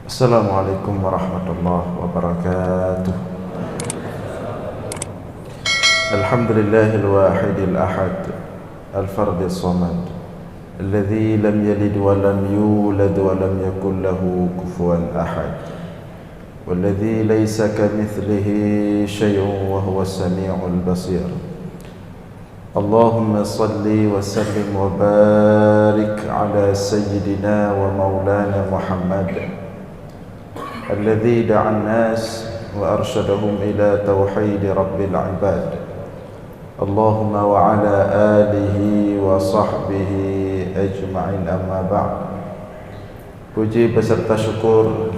Assalamualaikum warahmatullahi wabarakatuh. Alhamdulillahil wahidil ahad, al-fardis samad, alladzi lam yalid wa lam yulad wa lam yakul lahu kufuwan ahad, walladzi laysa kamitslihi syai'un wa huwas samiul basir. Allahumma salli wa sallim wa barik ala sayyidina wa maulana Muhammad الذي دعا الناس وأرشدهم إلى توحيد رب العباد. اللهم وعلى آله وصحبه أجمعين. أما بعد. Puji beserta syukur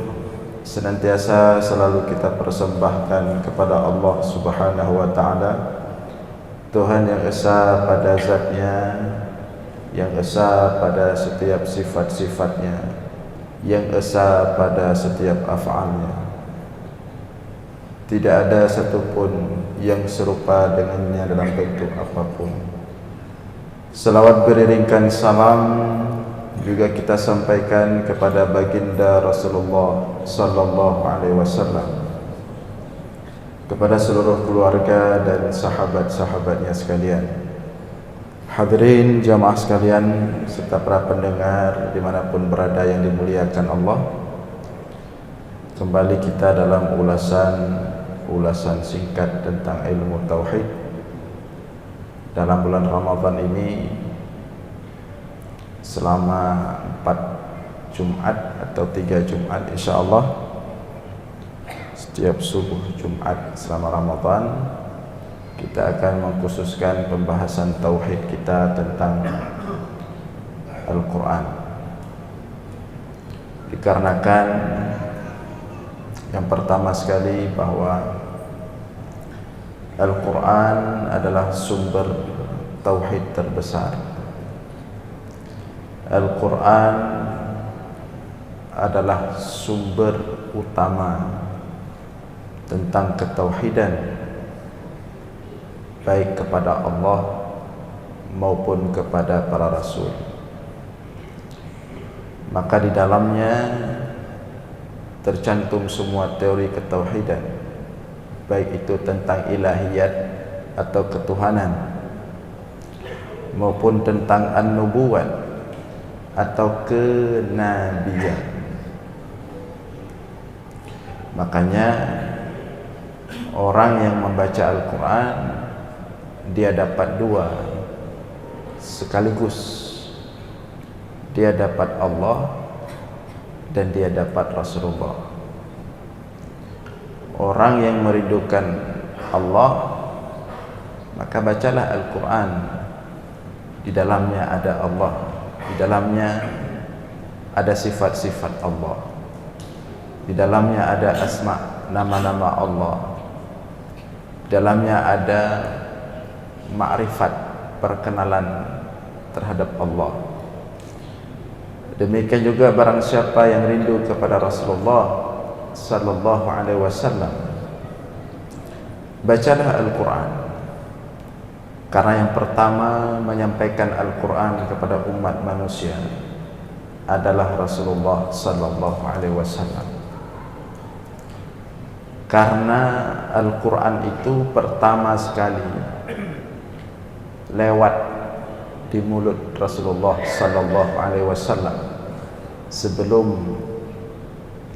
senantiasa selalu kita persembahkan kepada Allah Subhanahu wa Ta'ala, Tuhan yang esa pada zatnya, yang esa pada setiap sifat-sifatnya, yang esa pada setiap af'alnya. Tidak ada satupun yang serupa dengannya dalam bentuk apapun. Selawat beriringkan salam juga kita sampaikan kepada baginda Rasulullah sallallahu alaihi wasallam, kepada seluruh keluarga dan sahabat-sahabatnya sekalian. Hadirin jamaah sekalian serta para pendengar dimanapun berada yang dimuliakan Allah, kembali kita dalam ulasan singkat tentang ilmu tauhid dalam bulan Ramadan ini, selama 4 Jumat atau 3 Jumat insyaallah. Setiap subuh Jumat selama Ramadan kita akan mengkhususkan pembahasan tauhid kita tentang Al-Quran. Dikarenakan yang pertama sekali bahwa Al-Quran adalah sumber tauhid terbesar. Al-Quran adalah sumber utama tentang ketauhidan, baik kepada Allah maupun kepada para rasul. Maka di dalamnya tercantum semua teori ketauhidan, baik itu tentang ilahiyat atau ketuhanan, maupun tentang an-nubuwat atau kenabian. Makanya orang yang membaca Al-Quran, dia dapat dua sekaligus. Dia dapat Allah dan dia dapat Rasulullah. Orang yang merindukan Allah, maka bacalah Al-Quran. Di dalamnya ada Allah, di dalamnya ada sifat-sifat Allah, di dalamnya ada asma, nama-nama Allah, di dalamnya ada ma'rifat, perkenalan terhadap Allah. Demikian juga barang siapa yang rindu kepada Rasulullah sallallahu alaihi wasallam, bacalah Al-Quran. Karena yang pertama menyampaikan Al-Quran kepada umat manusia adalah Rasulullah sallallahu alaihi wasallam. Karena Al-Quran itu pertama sekali lewat di mulut Rasulullah sallallahu alaihi wasallam sebelum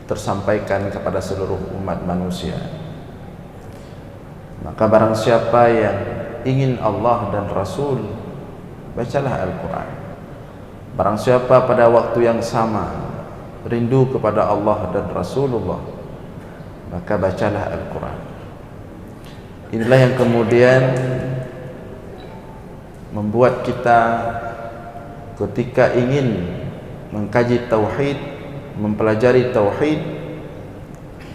tersampaikan kepada seluruh umat manusia. Maka barang siapa yang ingin Allah dan Rasul, bacalah Al-Quran. Barang siapa pada waktu yang sama rindu kepada Allah dan Rasulullah, maka bacalah Al-Quran. Inilah yang kemudian membuat kita ketika ingin mengkaji tauhid, mempelajari tauhid,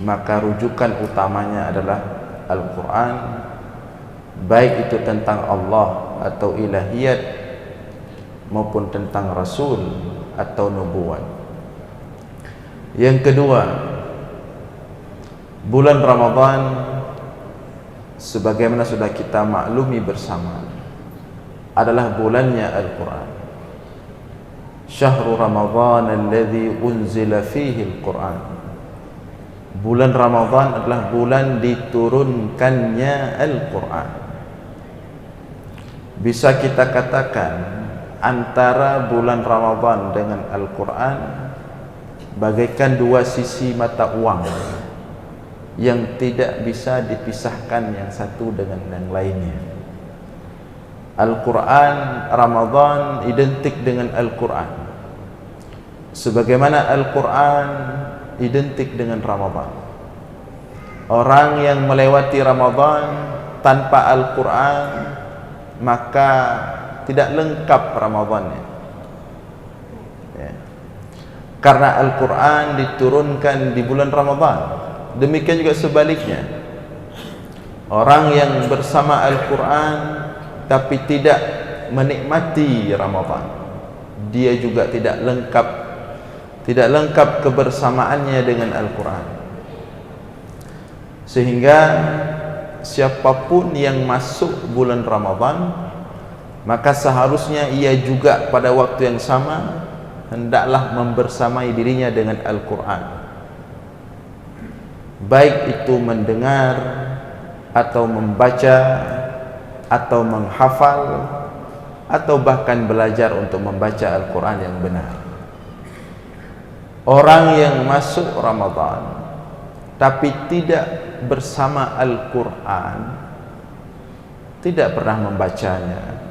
maka rujukan utamanya adalah Al-Quran, baik itu tentang Allah atau ilahiyat maupun tentang Rasul atau nubuat. Yang kedua, bulan Ramadan sebagaimana sudah kita maklumi bersama adalah bulannya Al-Quran. Syahrul Ramadhan alladhi unzila fihi Al-Quran. Bulan Ramadan adalah bulan diturunkannya Al-Quran. Bisa kita katakan antara bulan Ramadan dengan Al-Quran bagaikan dua sisi mata uang yang tidak bisa dipisahkan yang satu dengan yang lainnya. Al-Quran, Ramadan identik dengan Al-Quran, sebagaimana Al-Quran identik dengan Ramadan. Orang yang melewati Ramadan tanpa Al-Quran, maka tidak lengkap Ramadannya, ya. Karena Al-Quran diturunkan di bulan Ramadan. Demikian juga sebaliknya, orang yang bersama Al-Quran tapi tidak menikmati Ramadan, dia juga tidak lengkap kebersamaannya dengan Al-Quran. Sehingga siapapun yang masuk bulan Ramadan, maka seharusnya ia juga pada waktu yang sama hendaklah membersamai dirinya dengan Al-Quran, baik itu mendengar atau membaca atau menghafal atau bahkan belajar untuk membaca Al-Quran yang benar. Orang yang masuk Ramadan tapi tidak bersama Al-Quran, tidak pernah membacanya,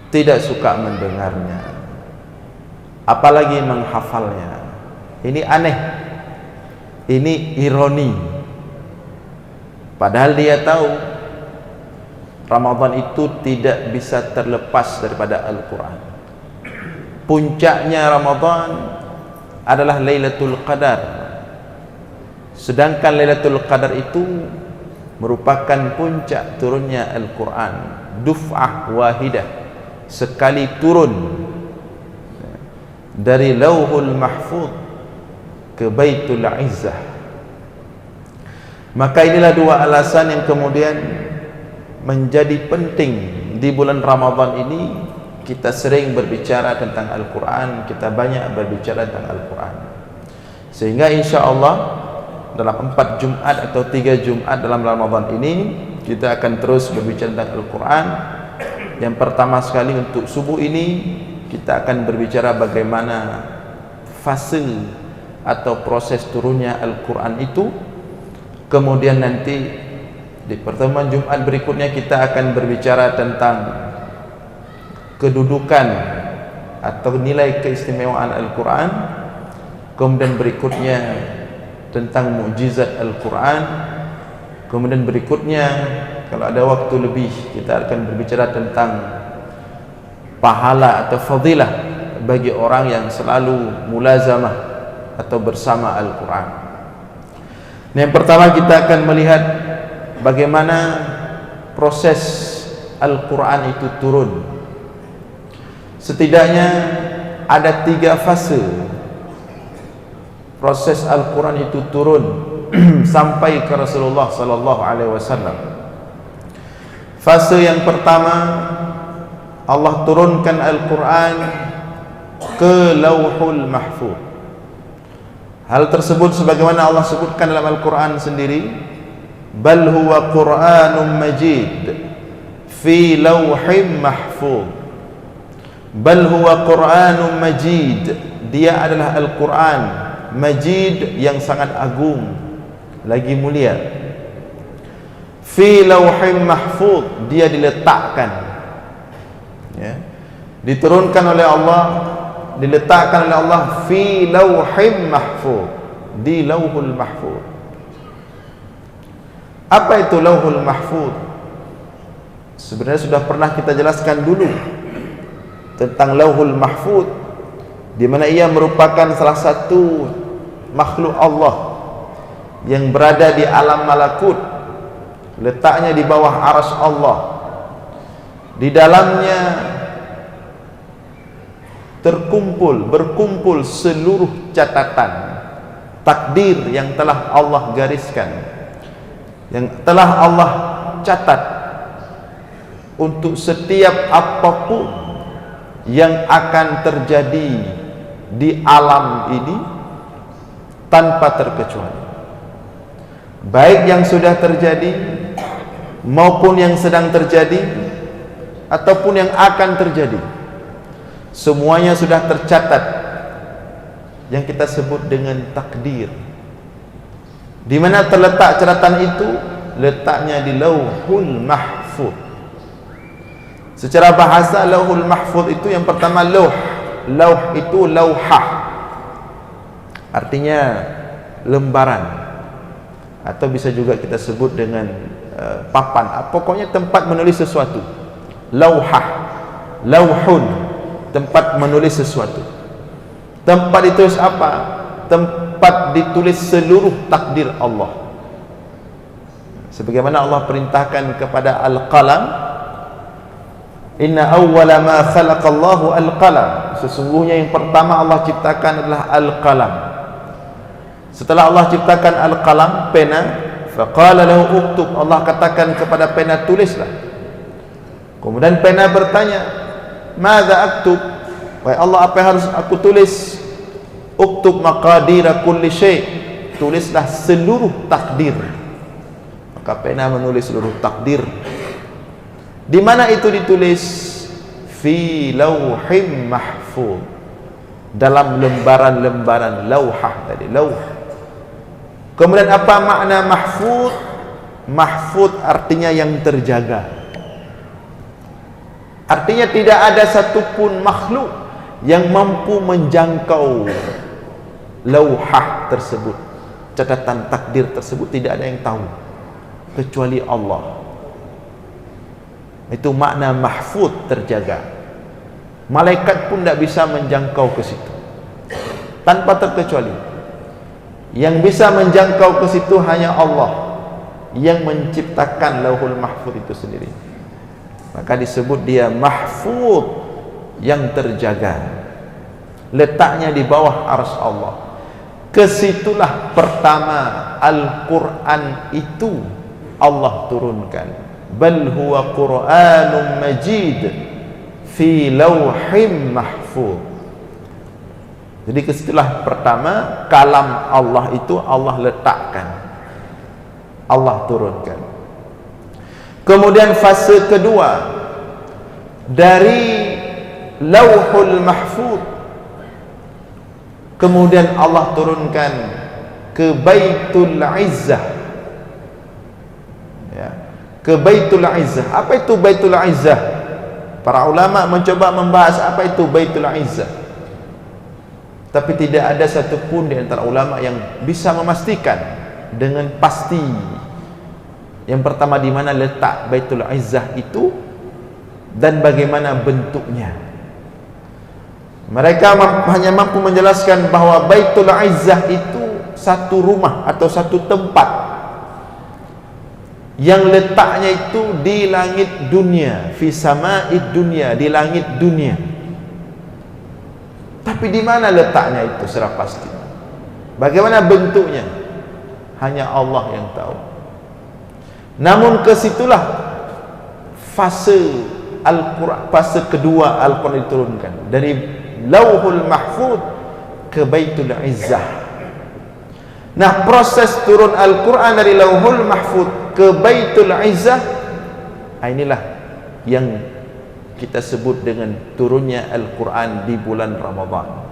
tidak suka mendengarnya, apalagi menghafalnya, ini aneh, ini ironi. Padahal dia tahu Ramadan itu tidak bisa terlepas daripada Al-Quran. Puncaknya Ramadan adalah Lailatul Qadar, sedangkan Lailatul Qadar itu merupakan puncak turunnya Al-Quran, duf'ah wahidah, sekali turun dari Lauhul Mahfuz ke Baitul Izzah. Maka inilah dua alasan yang kemudian menjadi penting di bulan Ramadan ini. Kita sering berbicara tentang Al-Quran, kita banyak berbicara tentang Al-Quran, sehingga insya Allah dalam 4 Jumat atau 3 Jumat dalam Ramadan ini kita akan terus berbicara tentang Al-Quran. Yang pertama sekali untuk subuh ini kita akan berbicara bagaimana fase atau proses turunnya Al-Quran itu. Kemudian nanti di pertemuan Jumat berikutnya kita akan berbicara tentang kedudukan atau nilai keistimewaan Al-Quran. Kemudian berikutnya tentang mukjizat Al-Quran. Kemudian berikutnya, kalau ada waktu lebih, kita akan berbicara tentang pahala atau fadilah bagi orang yang selalu mulazamah atau bersama Al-Quran. Yang pertama kita akan melihat bagaimana proses Al-Quran itu turun. Setidaknya ada 3 fase proses Al-Quran itu turun sampai ke Rasulullah sallallahu alaihi wasallam. Fase yang pertama, Allah turunkan Al-Quran ke Lauhul Mahfuz. Hal tersebut sebagaimana Allah sebutkan dalam Al-Quran sendiri, bal huwa Qur'anun Majid fi Lauhim Mahfuz. Bal huwa Qur'anun Majid, dia adalah Al-Quran Majid yang sangat agung, lagi mulia. Fi Lauhim Mahfuz, dia diletakkan, ya, diturunkan oleh Allah, diletakkan oleh Allah fi Lauhim Mahfuz, di Lauhul Mahfuz. Apa itu Lauhul Mahfuz? Sebenarnya sudah pernah kita jelaskan dulu tentang Lauhul Mahfuz, di mana ia merupakan salah satu makhluk Allah yang berada di alam malakut, letaknya di bawah arsy Allah. Di dalamnya berkumpul seluruh catatan takdir yang telah Allah gariskan, yang telah Allah catat untuk setiap apapun yang akan terjadi di alam ini, tanpa terkecuali, baik yang sudah terjadi maupun yang sedang terjadi ataupun yang akan terjadi, semuanya sudah tercatat, yang kita sebut dengan takdir. Di mana terletak catatan itu? Letaknya di Lauhul Mahfuz. Secara bahasa, Lauhul Mahfuz itu yang pertama lauh. Lauh itu lauhah, artinya lembaran, atau bisa juga kita sebut dengan papan, pokoknya tempat menulis sesuatu. Lauhah, lauhun, tempat menulis sesuatu. Tempat ditulis apa? Tempat ditulis seluruh takdir Allah. Sebagaimana Allah perintahkan kepada Al-Qalam, inna awwala ma khalaqallahu al-qalam, sesungguhnya yang pertama Allah ciptakan adalah Al-Qalam. Setelah Allah ciptakan Al-Qalam, pena, faqala lahu uktub, Allah katakan kepada pena, tulislah. Kemudian pena bertanya, madza aktub, wahai Allah, apa yang harus aku tulis? Uktub maqadira kulli syai', tulislah seluruh takdir. Maka pena menulis seluruh takdir. Di mana itu ditulis? Fi lauhim mahfuz, dalam lembaran-lembaran lauhah tadi, lauh. Kemudian apa makna mahfuz? Mahfuz artinya yang terjaga. Artinya tidak ada satupun makhluk yang mampu menjangkau lauhah tersebut, catatan takdir tersebut, tidak ada yang tahu kecuali Allah. Itu makna mahfuz, terjaga. Malaikat pun tidak bisa menjangkau ke situ tanpa terkecuali. Yang bisa menjangkau ke situ hanya Allah yang menciptakan Lauhul Mahfuz itu sendiri. Maka disebut dia mahfuz, yang terjaga. Letaknya di bawah arsy Allah. Kesitulah pertama Al-Quran itu Allah turunkan. Bal huwa Qur'anun Majid fi lauhim mahfuz. Jadi kesitulah pertama kalam Allah itu Allah letakkan, Allah turunkan. Kemudian fase kedua, dari Lauhul Mahfuz kemudian Allah turunkan ke Baitul Izzah, ya, ke Baitul Izzah. Apa itu Baitul Izzah? Para ulama mencoba membahas apa itu Baitul Izzah, tapi tidak ada satupun di antara ulama yang bisa memastikan dengan pasti. Yang pertama, di mana letak Baitul Izzah itu dan bagaimana bentuknya. Mereka hanya mampu menjelaskan bahwa Baitul Izzah itu satu rumah atau satu tempat yang letaknya itu di langit dunia, fi sama'id dunia, di langit dunia. Tapi di mana letaknya itu secara pasti, bagaimana bentuknya, hanya Allah yang tahu. Namun kesitulah fase Al-Quran, fase kedua Al-Quran diturunkan dari Lauhul Mahfuz ke Baitul Izzah. Nah, proses turun Al-Quran dari Lauhul Mahfuz ke Baitul Izzah, inilah yang kita sebut dengan turunnya Al-Quran di bulan Ramadan.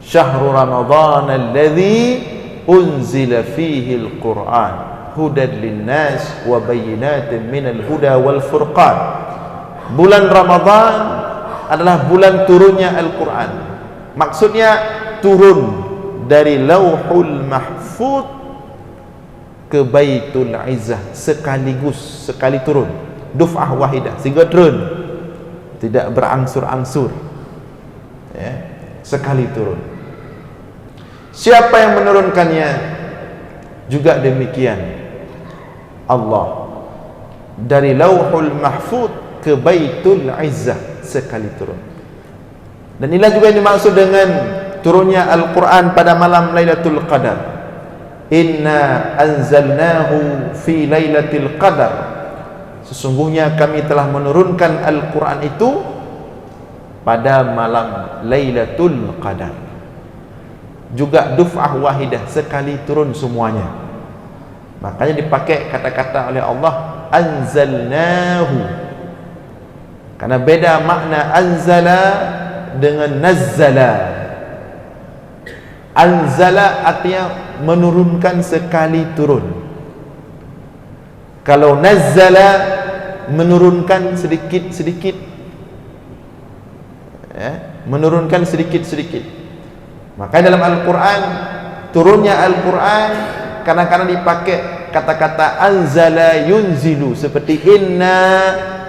Syahrul Ramadan alladzi unzila fihi Al-Quran hudan linnas wa bayyinatin minal huda wal furqan. Bulan Ramadan adalah bulan turunnya Al-Quran. Maksudnya turun dari Lauhul Mahfuz ke Baitul Izzah sekaligus, sekali turun, duf'ah wahidah, sehingga turun, tidak berangsur-angsur, ya, sekali turun. Siapa yang menurunkannya? Juga demikian, Allah. Dari Lauhul Mahfuz ke Baitul Izzah sekali turun. Dan inilah juga yang dimaksud dengan turunnya Al-Quran pada malam Lailatul Qadar. Inna anzalnahu fi Lailatul Qadar, sesungguhnya kami telah menurunkan Al-Quran itu pada malam Lailatul Qadar. juga duf'ah wahidah, sekali turun semuanya. Makanya dipakai kata-kata oleh Allah anzalnahu, karena beda makna anzala dengan nazzala. Anzala artinya menurunkan sekali turun. Kalau nazzala menurunkan sedikit-sedikit, menurunkan sedikit-sedikit. Maka dalam Al-Quran, turunnya Al-Quran kadang-kadang dipakai kata-kata anzala yunzilu, seperti inna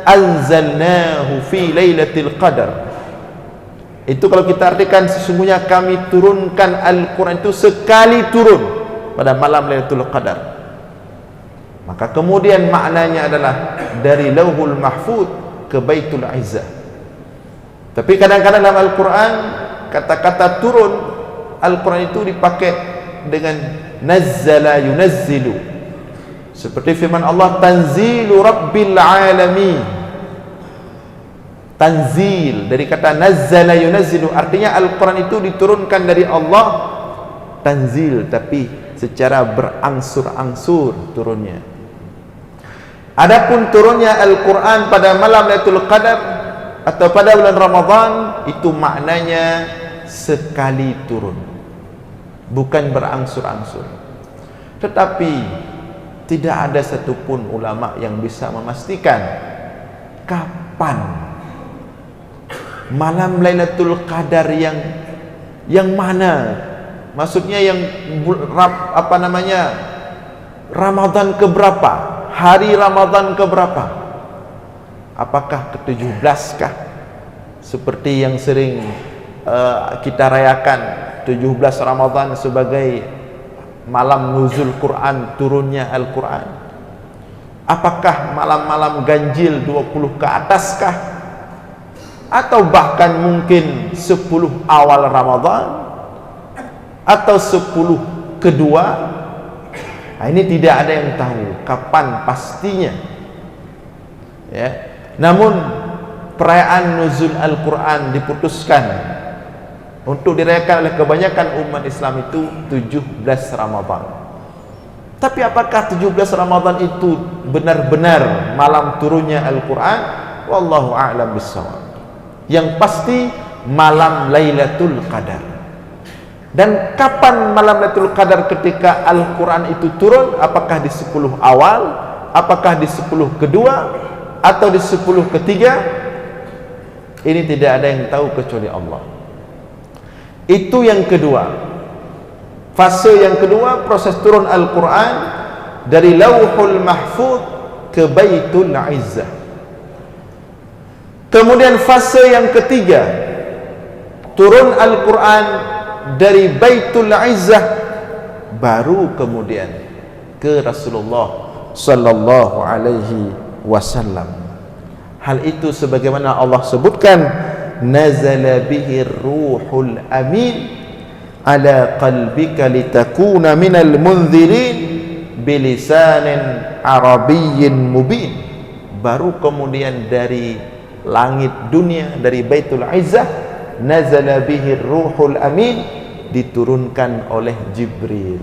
anzalnahu fi lailatul qadar. Itu kalau kita artikan, sesungguhnya kami turunkan Al-Quran itu sekali turun pada malam Lailatul Qadar. Maka kemudian maknanya adalah dari Lauhul Mahfuz ke Baitul Izzah. Tapi kadang-kadang dalam Al-Quran, kata-kata turun Al-Quran itu dipakai dengan nazzala yunazzilu, seperti firman Allah tanzilu rabbil alamin. Tanzil dari kata nazzala yunazzilu, artinya Al-Quran itu diturunkan dari Allah, tanzil, tapi secara berangsur-angsur turunnya. Adapun turunnya Al-Quran pada malam Lailatul Qadar atau pada bulan Ramadan, itu maknanya sekali turun, bukan berangsur-angsur. Tetapi tidak ada satupun ulama yang bisa memastikan kapan malam Lailatul Qadar yang mana, maksudnya yang Ramadan keberapa, hari Ramadan keberapa, apakah ke-17 kah, seperti yang sering kita rayakan 17 Ramadan sebagai malam nuzul Quran, turunnya Al-Quran. Apakah malam-malam ganjil 20 ke atas kah, atau bahkan mungkin 10 awal Ramadan, atau 10 kedua. Nah, ini tidak ada yang tahu kapan pastinya, ya. Namun perayaan nuzul Al-Quran diputuskan untuk dirayakan oleh kebanyakan umat Islam itu 17 Ramadan. Tapi apakah 17 Ramadan itu benar-benar malam turunnya Al-Quran? Wallahu a'lam bishawab. Yang pasti malam Lailatul Qadar. Dan kapan malam Lailatul Qadar ketika Al-Quran itu turun? Apakah di 10 awal, apakah di 10 kedua, atau di 10 ketiga? Ini tidak ada yang tahu kecuali Allah. Itu yang kedua. Fase yang kedua, proses turun Al-Quran dari Lauhul Mahfuz ke Baitul Izzah. Kemudian fase yang ketiga, turun Al-Quran dari Baitul Izzah, baru kemudian ke Rasulullah sallallahu alaihi wasallam. Hal itu sebagaimana Allah sebutkan, nazala bihi ruhul amin ala qalbika litakuna minal munzirin bilisanin arabiyyin mubin. Baru kemudian dari langit dunia, dari Baitul Izzah, nazala bihi ruhul amin, diturunkan oleh Jibril.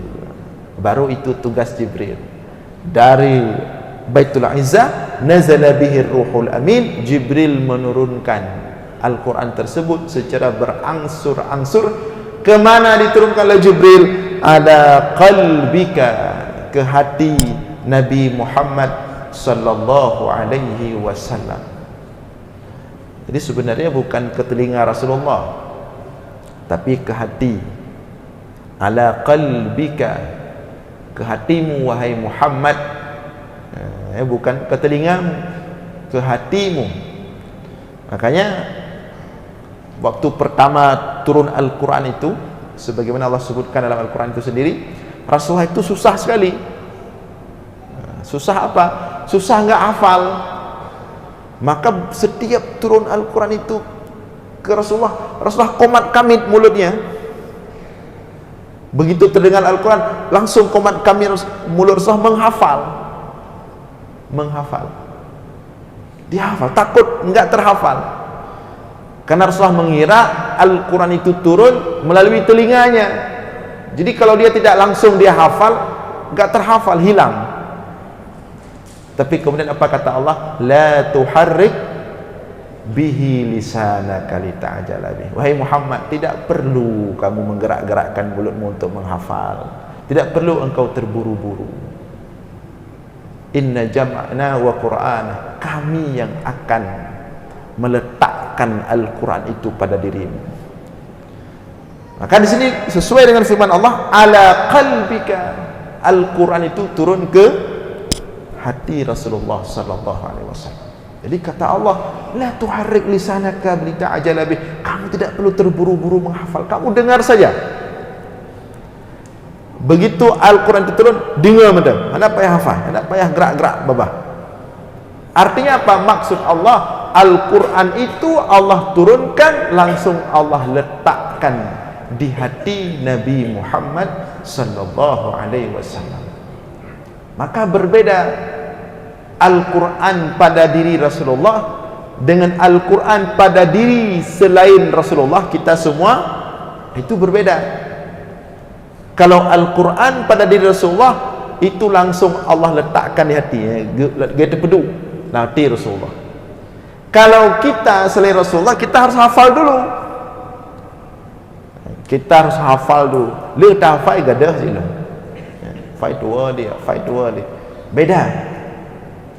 Baru itu tugas Jibril. Dari Baitul Izzah, nazala bihi ruhul amin, Jibril menurunkan Al-Quran tersebut secara berangsur-angsur. Kemana diturunkan oleh Jibril? Ada qalbika, ke hati Nabi Muhammad sallallahu alaihi wasallam. Jadi sebenarnya bukan ke telinga Rasulullah, tapi ke hati. Ala qalbika, ke hatimu wahai Muhammad, bukan ke telingamu, ke hatimu. Makanya waktu pertama turun Al-Quran itu, sebagaimana Allah sebutkan dalam Al-Quran itu sendiri, Rasulullah itu susah sekali. Susah apa? Susah nggak hafal. Maka setiap turun Al-Quran itu ke Rasulullah, Rasulullah komat kamit mulutnya. Begitu terdengar Al-Quran, langsung komat kamit mulut Rasulullah menghafal. Dihafal, takut enggak terhafal. Karena Rasulullah mengira Al-Quran itu turun melalui telinganya. Jadi kalau dia tidak langsung dia hafal, enggak terhafal, hilang. Tapi kemudian apa kata Allah? La tuharrik bihi lisanaka lita'jala bih. Wahai Muhammad, tidak perlu kamu menggerak-gerakkan mulutmu untuk menghafal. Tidak perlu engkau terburu-buru. Inna jam'na wa qur'ana, kami yang akan meletakkan Al-Quran itu pada dirimu. Maka di sini sesuai dengan firman Allah, ala qalbika, Al-Quran itu turun ke hati Rasulullah sallallahu alaihi wasallam. Jadi kata Allah, la tuharrik lisanaka lita'jala bih, kamu tidak perlu terburu-buru menghafal, kamu dengar saja. Begitu Al-Quran itu turun, dengar madam, anda payah hafal, anda payah gerak-gerak babah. Artinya apa? Maksud Allah, Al-Quran itu Allah turunkan, langsung Allah letakkan di hati Nabi Muhammad sallallahu alaihi wasallam. Maka berbeda Al-Quran pada diri Rasulullah dengan Al-Quran pada diri selain Rasulullah, kita semua, itu berbeda. Kalau Al-Quran pada diri Rasulullah, itu langsung Allah letakkan di hati, gitu peduk hati Rasulullah. Kalau kita selain Rasulullah, kita harus hafal dulu. Kita harus hafal dulu. Dia tak hafal gadah sila. Fai tua dia. Beda.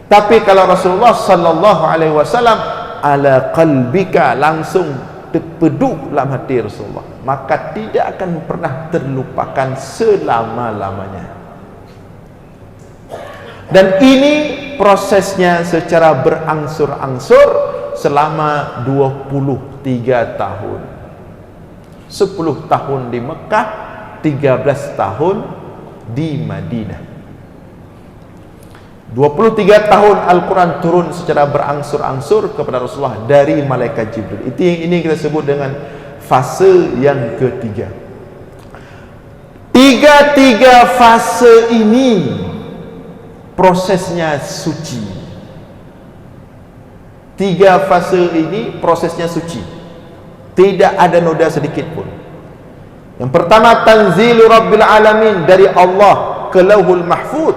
Tapi kalau Rasulullah sallallahu alaihi wasallam, ala qalbika, langsung terpeduk dalam hati Rasulullah, maka tidak akan pernah terlupakan selama-lamanya. Dan ini prosesnya secara berangsur-angsur selama 23 tahun. 10 tahun di Mekah, 13 tahun di Madinah. 23 tahun Al-Quran turun secara berangsur-angsur kepada Rasulullah dari malaikat Jibril. Itu yang ini kita sebut dengan fase yang ketiga. Tiga fase ini prosesnya suci. 3 fase ini prosesnya suci. Tidak ada noda sedikit pun. Yang pertama, tanzilu Rabbil Alamin, dari Allah ke Lauhul Mahfuz.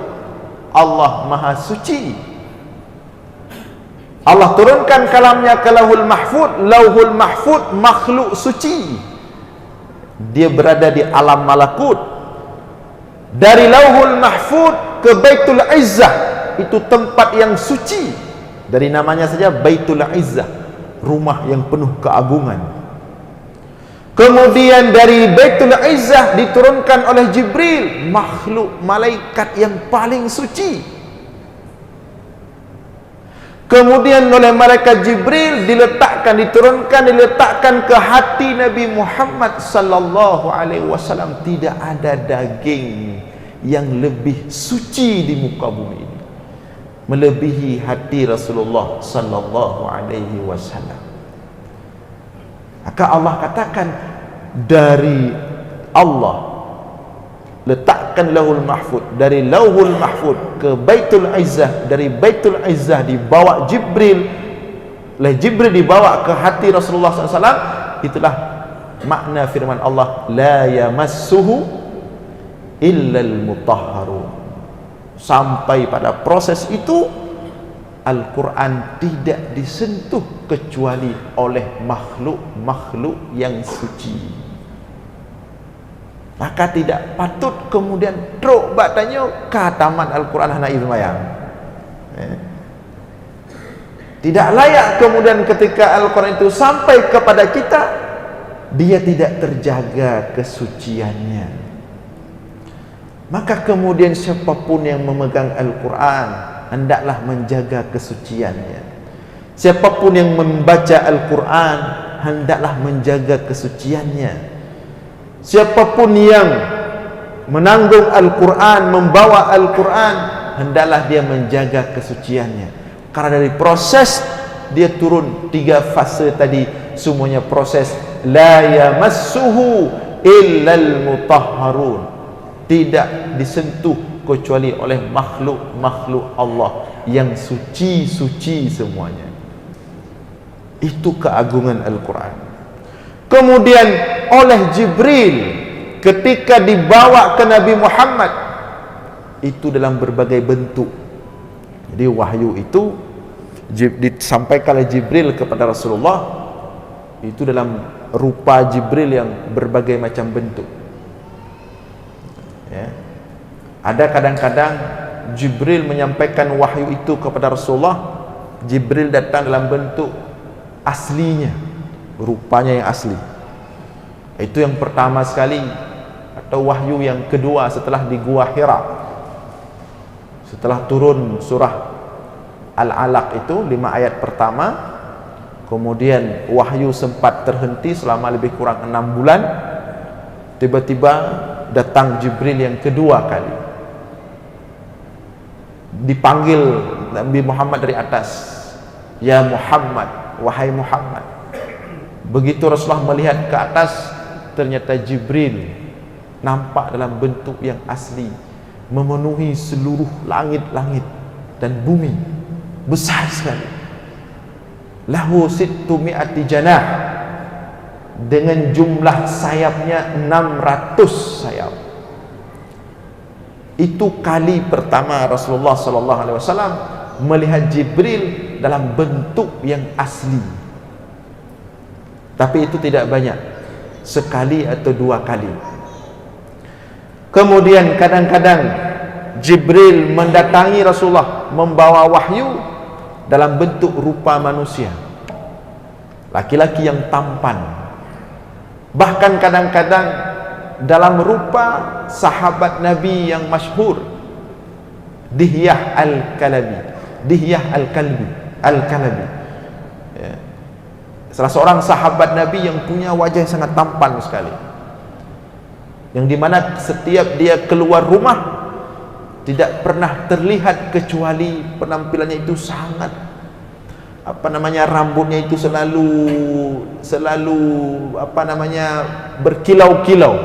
Allah Maha Suci. Allah turunkan kalamnya ke Lauhul Mahfuz. Lauhul Mahfuz makhluk suci. Dia berada di alam malakut. Dari Lauhul Mahfuz ke Baitul Izzah, itu tempat yang suci. Dari namanya saja Baitul Izzah, rumah yang penuh keagungan. Kemudian dari Baitul Izzah diturunkan oleh Jibril, makhluk malaikat yang paling suci. Kemudian oleh malaikat Jibril diletakkan ke hati Nabi Muhammad sallallahu alaihi wasallam. Tidak ada daging yang lebih suci di muka bumi ini melebihi hati Rasulullah sallallahu alaihi wasallam. Maka Allah katakan, dari Allah letakkan Lauhul Mahfuz, dari Lauhul Mahfuz ke Baitul Izzah, dari Baitul Izzah dibawa Jibril, oleh Jibril dibawa ke hati Rasulullah SAW. Itulah makna firman Allah, la yamassuhu illal mutahharun. Sampai pada proses itu Al-Quran tidak disentuh kecuali oleh makhluk-makhluk yang suci. Maka tidak patut kemudian truk batanya kataman Al-Quran hana izmayang. Tidak layak kemudian ketika Al-Quran itu sampai kepada kita, dia tidak terjaga kesuciannya. Maka kemudian siapapun yang memegang Al-Quran hendaklah menjaga kesuciannya. Siapapun yang membaca Al-Quran hendaklah menjaga kesuciannya. Siapapun yang menanggung Al-Quran, membawa Al-Quran, hendaklah dia menjaga kesuciannya. Karena dari proses dia turun 3 fase tadi, semuanya proses la yamassuhu illal mutahharun, tidak disentuh kecuali oleh makhluk-makhluk Allah yang suci-suci semuanya. Itu keagungan Al-Quran. Kemudian oleh Jibril ketika dibawa ke Nabi Muhammad itu dalam berbagai bentuk. Jadi wahyu itu disampaikan oleh Jibril kepada Rasulullah itu dalam rupa Jibril yang berbagai macam bentuk, ya. Ada kadang-kadang Jibril menyampaikan wahyu itu kepada Rasulullah, Jibril datang dalam bentuk aslinya, rupanya yang asli. Itu yang pertama sekali, atau wahyu yang kedua setelah di Gua Hira, setelah turun surah Al-Alaq itu 5 ayat pertama. Kemudian wahyu sempat terhenti selama lebih kurang 6 bulan. Tiba-tiba datang Jibril yang kedua kali, dipanggil Nabi Muhammad dari atas, ya Muhammad, wahai Muhammad. Begitu Rasulullah melihat ke atas, ternyata Jibril nampak dalam bentuk yang asli, memenuhi seluruh langit-langit dan bumi, besar sekali. Lahu sittu mi'ati janah, dengan jumlah sayapnya 600 sayap. Itu kali pertama Rasulullah sallallahu alaihi wasallam melihat Jibril dalam bentuk yang asli. Tapi itu tidak banyak, sekali atau 2 kali. Kemudian kadang-kadang Jibril mendatangi Rasulullah membawa wahyu dalam bentuk rupa manusia, laki-laki yang tampan. Bahkan kadang-kadang dalam rupa sahabat Nabi yang masyhur, Dihyah Al-Kalabi, ya. Salah seorang sahabat Nabi yang punya wajah yang sangat tampan sekali, yang dimana setiap dia keluar rumah tidak pernah terlihat kecuali penampilannya itu sangat rambutnya itu selalu berkilau-kilau,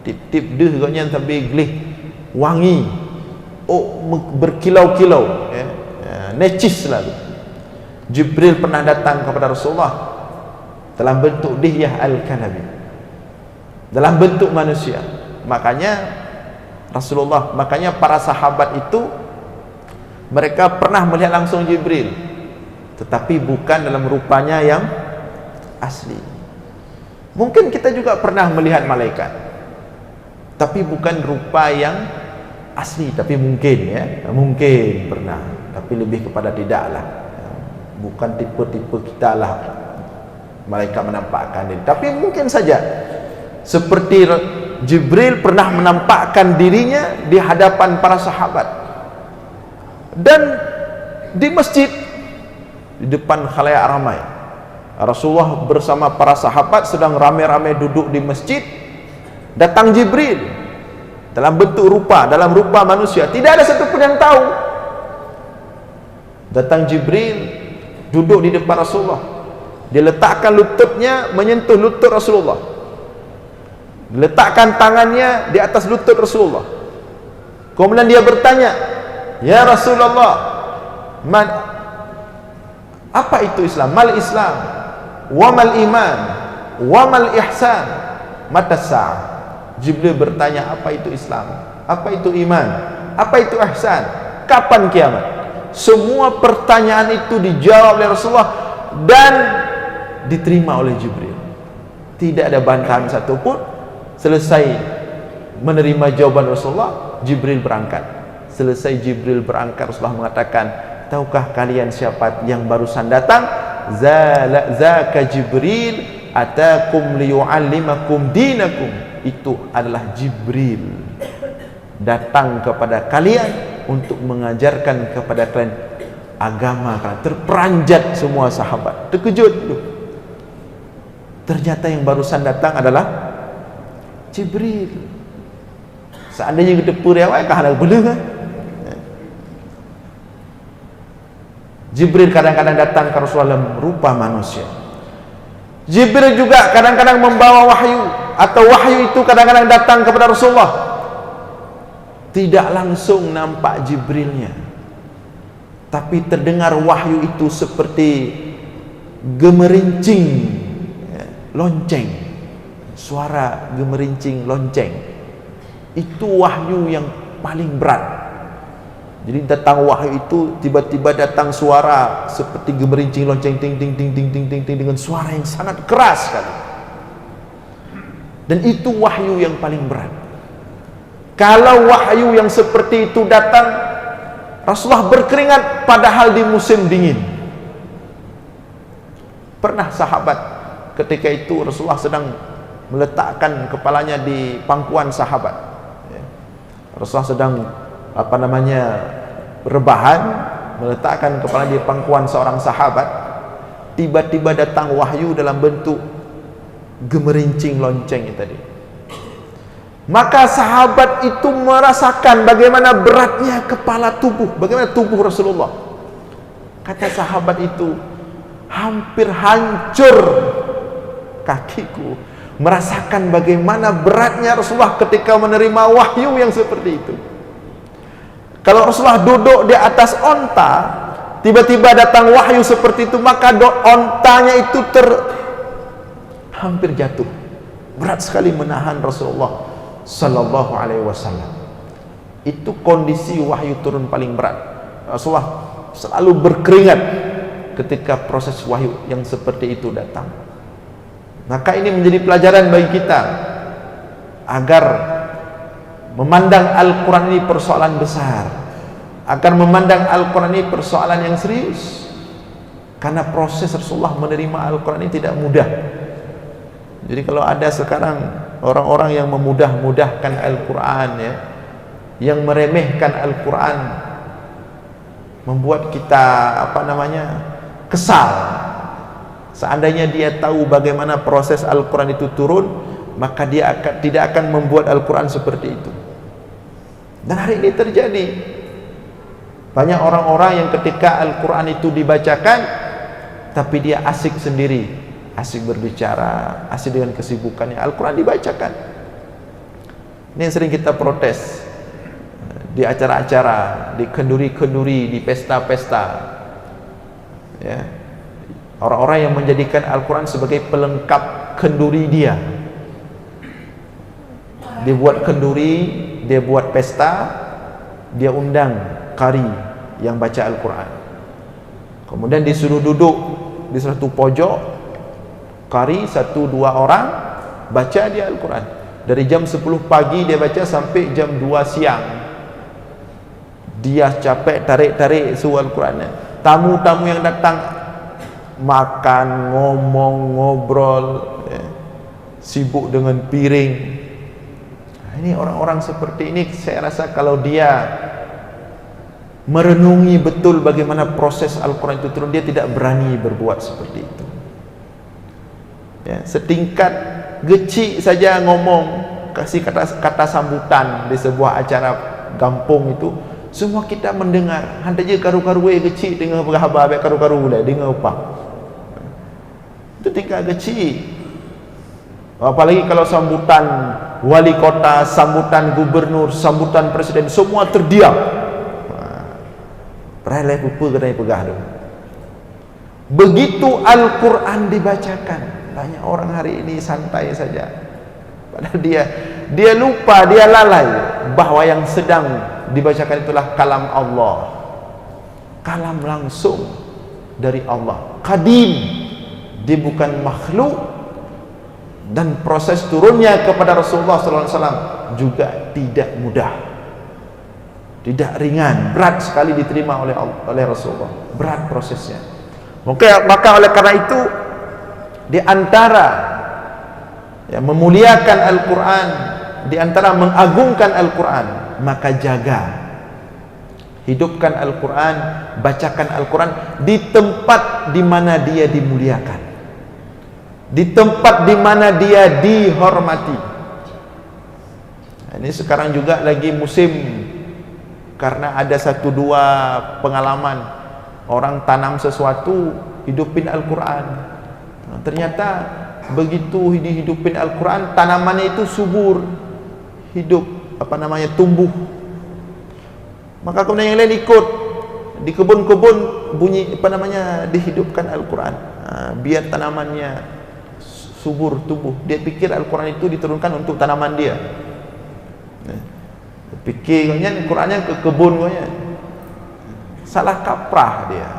tip-tip deh katanya sampai gelih wangi, berkilau-kilau, ya. Necis selalu. Jibril pernah datang kepada Rasulullah dalam bentuk Dihyah Al-Kalabi, dalam bentuk manusia. Makanya para sahabat itu mereka pernah melihat langsung Jibril, tetapi bukan dalam rupanya yang asli. Mungkin kita juga pernah melihat malaikat, tapi bukan rupa yang asli. Tapi mungkin pernah, tapi lebih kepada tidaklah, bukan tipe-tipe kita lah malaikat menampakkan diri. Tapi mungkin saja seperti Jibril pernah menampakkan dirinya di hadapan para sahabat, dan di masjid, di depan khalayak ramai, Rasulullah bersama para sahabat sedang ramai-ramai duduk di masjid. Datang Jibril dalam rupa manusia, tidak ada satupun yang tahu. Datang Jibril duduk di depan Rasulullah, dia letakkan lututnya menyentuh lutut Rasulullah, letakkan tangannya di atas lutut Rasulullah. Kemudian dia bertanya, ya Rasulullah, apa itu Islam? Mal Islam, wa mal iman, wa mal ihsan, mata sa'ah. Jibril bertanya, apa itu Islam? Apa itu iman? Apa itu ihsan? Kapan kiamat? Semua pertanyaan itu dijawab oleh Rasulullah dan diterima oleh Jibril. Tidak ada bantahan satupun. Selesai menerima jawaban Rasulullah, Jibril berangkat. Selesai Jibril berangkat, Rasulullah mengatakan, tahukah kalian siapa yang barusan datang? Zaka Jibril atakum liyu'allimakum dinakum. Itu adalah Jibril datang kepada kalian untuk mengajarkan kepada kalian agama kalian. Terperanjat semua sahabat, terkejut. Ternyata yang barusan datang adalah Jibril. Seandainya kita puriawai kah ada bela kan? Jibril kadang-kadang datang ke Rasulullah dalam rupa manusia. Jibril juga kadang-kadang membawa wahyu, atau wahyu itu kadang-kadang datang kepada Rasulullah. Tidak langsung nampak Jibrilnya, tapi terdengar wahyu itu seperti gemerincing, lonceng. suara gemerincing lonceng. Itu wahyu yang paling berat. Jadi datang wahyu itu tiba-tiba datang suara seperti gemerincing lonceng, ting ting ting ting ting ting ting, dengan suara yang sangat keras sekali. Dan itu wahyu yang paling berat. Kalau wahyu yang seperti itu datang, Rasulullah berkeringat padahal di musim dingin. Pernah sahabat ketika itu Rasulullah sedang meletakkan kepalanya di pangkuan sahabat. Rasulullah sedang rebahan, meletakkan kepala di pangkuan seorang sahabat. Tiba-tiba datang wahyu dalam bentuk gemerincing lonceng itu tadi. Maka sahabat itu merasakan bagaimana beratnya kepala tubuh, bagaimana tubuh Rasulullah. Kata sahabat itu, hampir hancur kakiku, merasakan bagaimana beratnya Rasulullah ketika menerima wahyu yang seperti itu. Kalau Rasulullah duduk di atas onta, tiba-tiba datang wahyu seperti itu, maka ontanya itu hampir jatuh. Berat sekali menahan Rasulullah Sallallahu Alaihi Wasallam. Itu kondisi wahyu turun paling berat. Rasulullah selalu berkeringat ketika proses wahyu yang seperti itu datang. Maka ini menjadi pelajaran bagi kita agar memandang Al-Quran ini persoalan besar, agar memandang Al-Quran ini persoalan yang serius, karena proses Rasulullah menerima Al-Quran ini tidak mudah. Jadi kalau ada sekarang orang-orang yang memudah-mudahkan Al-Quran, yang meremehkan Al-Quran, membuat kita kesal. Seandainya dia tahu bagaimana proses Al-Quran itu turun, maka dia tidak akan membuat Al-Quran seperti itu. Dan hari ini terjadi. Banyak orang-orang yang ketika Al-Quran itu dibacakan, tapi dia asik sendiri, asik berbicara, asik dengan kesibukannya. Al-Quran dibacakan. Ini yang sering kita protes di acara-acara, di kenduri-kenduri, di pesta-pesta, ya. Orang-orang yang menjadikan Al-Quran sebagai pelengkap kenduri dia. Dia buat kenduri, dia buat pesta, dia undang qari yang baca Al-Quran. Kemudian disuruh duduk di satu pojok, qari 1-2 orang baca dia Al-Quran. Dari jam 10 pagi dia baca sampai jam 2 siang. Dia capek tarik-tarik surah Al-Qurannya. Tamu-tamu yang datang makan, ngomong, ngobrol, sibuk dengan piring. Ini orang-orang seperti ini, saya rasa kalau dia merenungi betul bagaimana proses Al-Quran itu turun, dia tidak berani berbuat seperti itu. Ya, setingkat gecik saja ngomong, kasih kata sambutan di sebuah acara kampung itu, semua kita mendengar. Hanya je karu-karu gecik dengar berhabar baik karu-karu lah dengar apa. Itu tingkat kecil. Apalagi kalau sambutan wali kota, sambutan gubernur, sambutan presiden, semua terdiam. Peralai pupu kena pegah tu. Begitu Al-Quran dibacakan, banyak orang hari ini santai saja. Padahal dia lupa, dia lalai bahawa yang sedang dibacakan itulah kalam Allah, kalam langsung dari Allah, qadim. Dia bukan makhluk, dan proses turunnya kepada Rasulullah SAW juga tidak mudah, tidak ringan, berat sekali diterima oleh Rasulullah, berat prosesnya. Maka oleh karena itu, di antara memuliakan Al-Quran, di antara mengagungkan Al-Quran, maka jaga, hidupkan Al-Quran, bacakan Al-Quran di tempat di mana dia dimuliakan, di tempat di mana dia dihormati. Ini sekarang juga lagi musim, karena ada 1-2 pengalaman orang tanam sesuatu, hidupin Al-Quran. Ternyata begitu dihidupin Al-Quran, tanamannya itu subur, hidup, tumbuh. Maka kemudian yang lain ikut di kebun-kebun bunyi dihidupkan Al-Quran, biar tanamannya subur tumbuh. Dia pikir Al-Quran itu diturunkan untuk tanaman dia. Pikirnya Al-Qurannya ke kebun kau. Salah kaprah dia.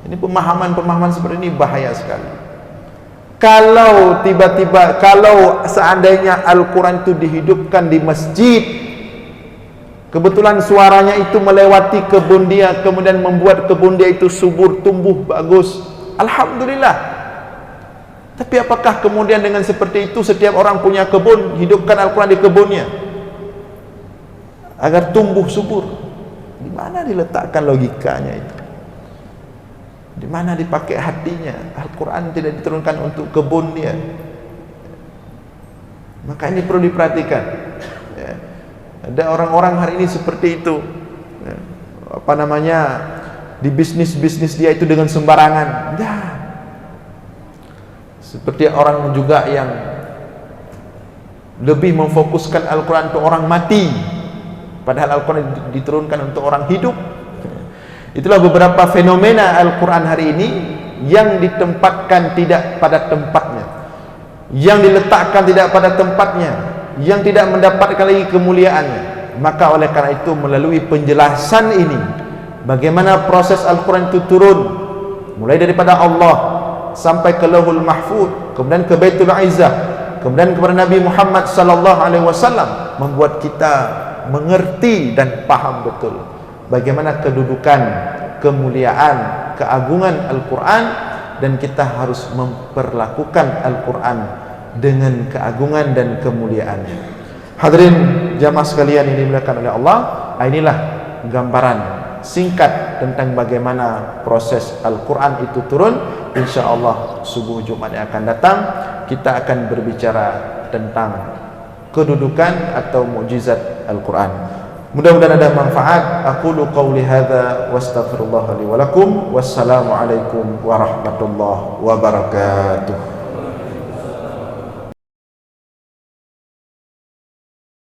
Ini pemahaman seperti ini bahaya sekali. Kalau seandainya Al-Quran itu dihidupkan di masjid, kebetulan suaranya itu melewati kebun dia, kemudian membuat kebun dia itu subur, tumbuh, bagus, alhamdulillah. Tapi apakah kemudian dengan seperti itu setiap orang punya kebun, hidupkan Al-Quran di kebunnya agar tumbuh subur? Di mana diletakkan logikanya itu? Di mana dipakai hatinya? Al-Quran tidak diturunkan untuk kebun dia. Maka ini perlu diperhatikan. Ya. Ada orang-orang hari ini seperti itu. Ya. Di bisnis dia itu dengan sembarangan. Nah. Seperti orang juga yang lebih memfokuskan Al-Quran untuk orang mati, padahal Al-Quran diturunkan untuk orang hidup. Itulah beberapa fenomena Al-Quran hari ini yang ditempatkan tidak pada tempatnya, yang diletakkan tidak pada tempatnya, yang tidak mendapatkan lagi kemuliaannya. Maka oleh karena itu, melalui penjelasan ini, bagaimana proses Al-Quran itu turun, mulai daripada Allah sampai ke Lauhul Mahfuz, kemudian ke Baitul Izzah, kemudian kepada Nabi Muhammad sallallahu alaihi wasallam, membuat kita mengerti dan paham betul bagaimana kedudukan, kemuliaan, keagungan Al-Quran, dan kita harus memperlakukan Al-Quran dengan keagungan dan kemuliaannya. Hadirin jamaah sekalian yang dimuliakan oleh Allah, inilah gambaran singkat tentang bagaimana proses Al-Quran itu turun. InsyaAllah subuh Jumat yang akan datang kita akan berbicara tentang kedudukan atau mukjizat Al-Quran. Mudah-mudahan ada manfaat. Aqulu qawli hadza wastaghfirullah li wa lakum. Wassalamu alaikum warahmatullahi wabarakatuh.